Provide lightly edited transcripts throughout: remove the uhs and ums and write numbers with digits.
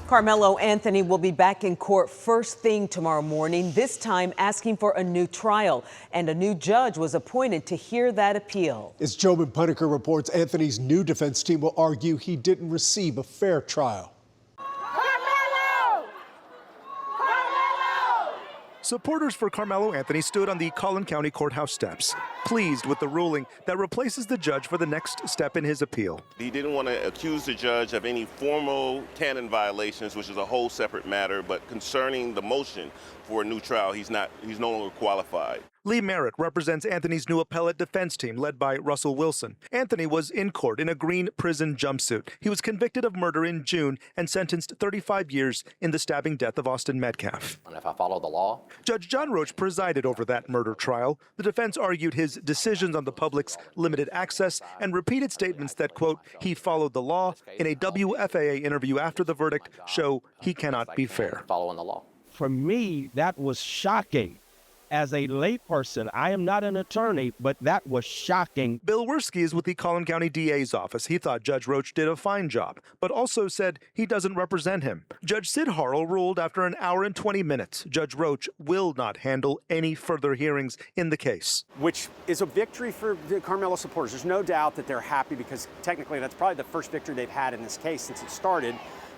Karmelo Anthony will be back in court first thing tomorrow morning, this time asking for a new trial. And a new judge was appointed to hear that appeal. As Jobin Puneker reports, Anthony's new defense team will argue he didn't receive a fair trial. Supporters for Karmelo Anthony stood on the Collin County Courthouse steps, pleased with the ruling that replaces the judge for the next step in his appeal. He didn't want to accuse the judge of any formal canon violations, which is a whole separate matter, but concerning the motion for a new trial, he's no longer qualified. Lee Merritt represents Anthony's new appellate defense team led by Russell Wilson. Anthony was in court in a green prison jumpsuit. He was convicted of murder in June and sentenced 35 years in the stabbing death of Austin Metcalf. And if I follow the law? Judge John Roach presided over that murder trial. The defense argued his decisions on the public's limited access and repeated statements that, quote, he followed the law in a WFAA interview after the verdict show he cannot be fair. Following the law. For me, that was shocking. As a layperson, I am not an attorney, but that was shocking. Bill Werski is with the Collin County DA's office. He thought Judge Roach did a fine job, but also said he doesn't represent him. Judge Sid Harrell ruled after an hour and 20 minutes. Judge Roach will not handle any further hearings in the case. Which is a victory for the Karmelo supporters. There's no doubt that they're happy because technically that's probably the first victory they've had in this case since it started.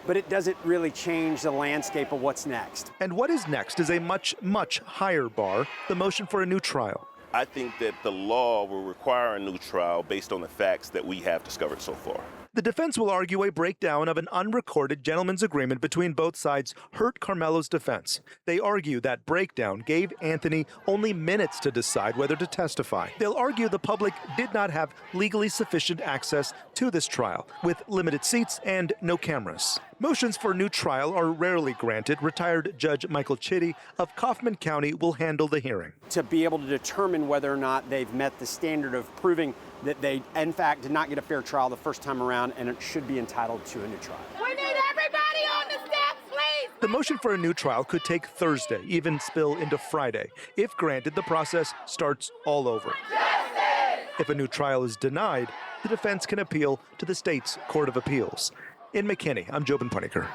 But it doesn't really change the landscape of what's next. And what is next is a much, much higher bar, the motion for a new trial. I think that the law will require a new trial based on the facts that we have discovered so far. The defense will argue a breakdown of an unrecorded gentleman's agreement between both sides hurt Karmelo's defense. They argue that breakdown gave Anthony only minutes to decide whether to testify. They'll argue the public did not have legally sufficient access to this trial, with limited seats and no cameras. Motions for a new trial are rarely granted. Retired Judge Michael Chitty of Kaufman County will handle the hearing. To be able to determine whether or not they've met the standard of proving that they, in fact, did not get a fair trial the first time around and it should be entitled to a new trial. We need everybody on the steps, please! The motion for a new trial could take Thursday, even spill into Friday. If granted, the process starts all over. Justice! If a new trial is denied, the defense can appeal to the state's Court of Appeals. In McKinney, I'm Jobin Puneker.